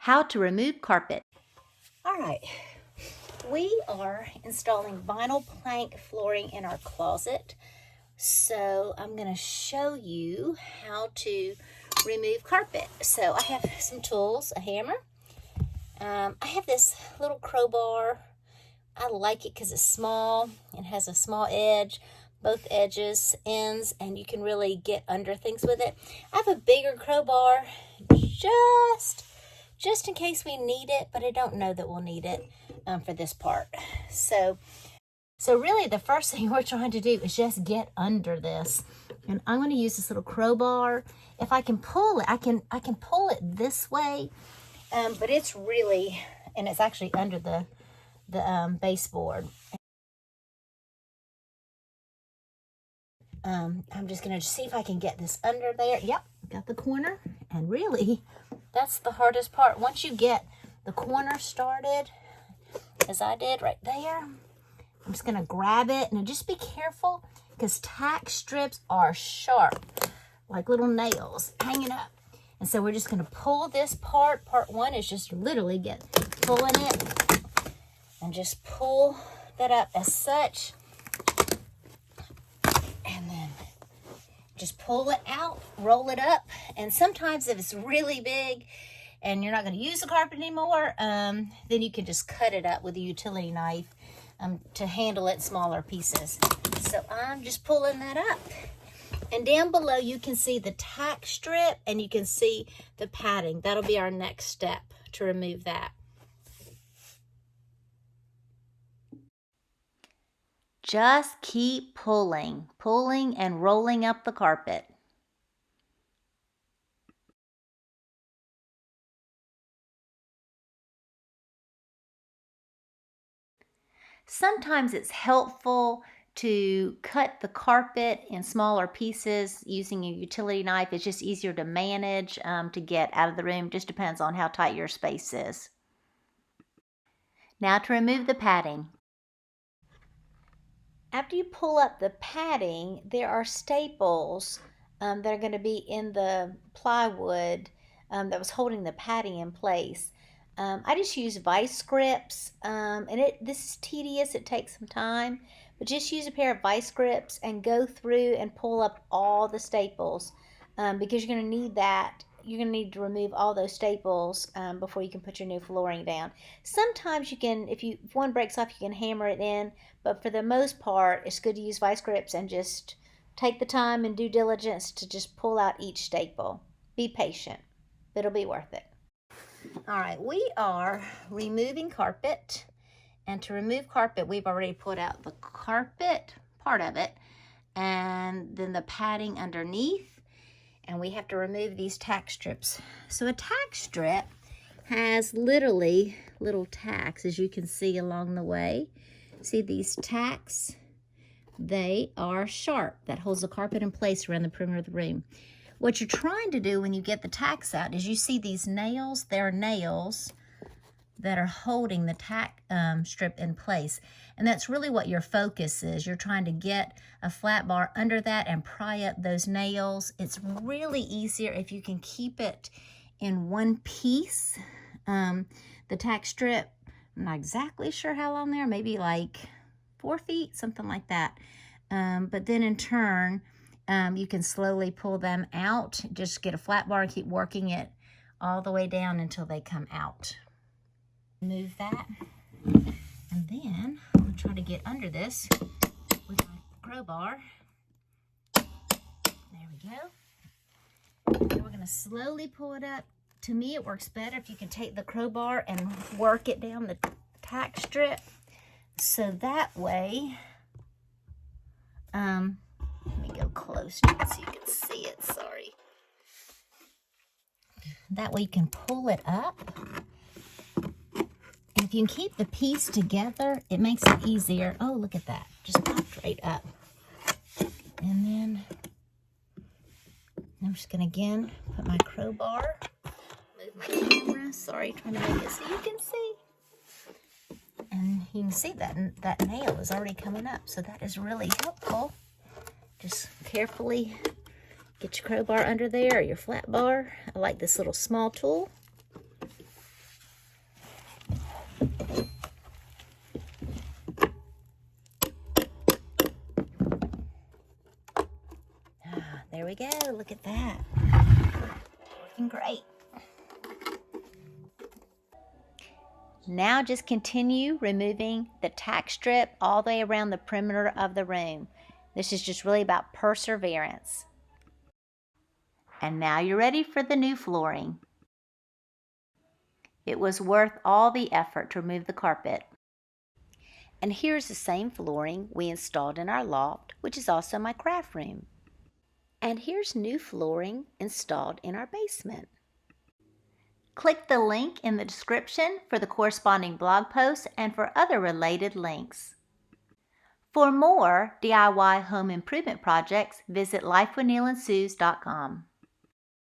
How to remove carpet. All right, we are installing vinyl plank flooring in our closet. So I'm going to show you how to remove carpet. So I have some tools, a hammer. I have this little crowbar. I like it because it's small and has a small edge, both edges, ends, and you can really get under things with it. I have a bigger crowbar just in case we need it, but I don't know that we'll need it for this part. So really the first thing we're trying to do is just get under this. And I'm going to use this little crowbar. If I can pull it, I can pull it this way, but it's really, and it's actually under the baseboard. I'm just going to see if I can get this under there. Yep, got the corner. And really, that's the hardest part. Once you get the corner started, as I did right there, I'm just going to grab it. And just be careful because tack strips are sharp, like little nails hanging up. And so we're just going to pull this part. Part one is just literally pulling it and just pull that up as such. And then just pull it out, roll it up. And sometimes if it's really big and you're not going to use the carpet anymore, then you can just cut it up with a utility knife to handle it smaller pieces. So I'm just pulling that up. And down below you can see the tack strip and you can see the padding. That'll be our next step to remove that. Just keep pulling and rolling up the carpet. Sometimes it's helpful to cut the carpet in smaller pieces using a utility knife. It's just easier to manage to get out of the room. Just depends on how tight your space is. Now to remove the padding. After you pull up the padding, there are staples that are going to be in the plywood that was holding the padding in place. I just use vice grips, and this is tedious. It takes some time, but just use a pair of vice grips and go through and pull up all the staples because you're going to need that. You're going to need to remove all those staples before you can put your new flooring down. Sometimes you can, if one breaks off, you can hammer it in, but for the most part, it's good to use vice grips and just take the time and due diligence to just pull out each staple. Be patient. It'll be worth it. All right, we are removing carpet. And to remove carpet, we've already put out the carpet, part of it, and then the padding underneath. And we have to remove these tack strips. So a tack strip has literally little tacks, as you can see along the way. See these tacks? They are sharp. That holds the carpet in place around the perimeter of the room. What you're trying to do when you get the tacks out is you see these nails. They're nails that are holding the tack strip in place. And that's really what your focus is. You're trying to get a flat bar under that and pry up those nails. It's really easier if you can keep it in one piece. The tack strip, I'm not exactly sure how long there, maybe like 4 feet, something like that. But then in turn, you can slowly pull them out. Just get a flat bar and keep working it all the way down until they come out. Move that, and then I'm trying to get under this with my crowbar. There we go. And we're going to slowly pull it up. To me, it works better if you can take the crowbar and work it down the tack strip. So that way, let me go close so you can see it. Sorry. That way you can pull it up. If you can keep the piece together, it makes it easier. Oh, look at that. Just popped right up. And then I'm just going to, again, put my crowbar. Move my camera. Sorry, trying to make it so you can see. And you can see that nail is already coming up. So that is really helpful. Just carefully get your crowbar under there or your flat bar. I like this little small tool. There we go. Look at that. Working great. Now just continue removing the tack strip all the way around the perimeter of the room. This is just really about perseverance. And now you're ready for the new flooring. It was worth all the effort to remove the carpet. And here's the same flooring we installed in our loft, which is also my craft room. And here's new flooring installed in our basement. Click the link in the description for the corresponding blog post and for other related links. For more DIY home improvement projects, visit lifewithneelandsuze.com.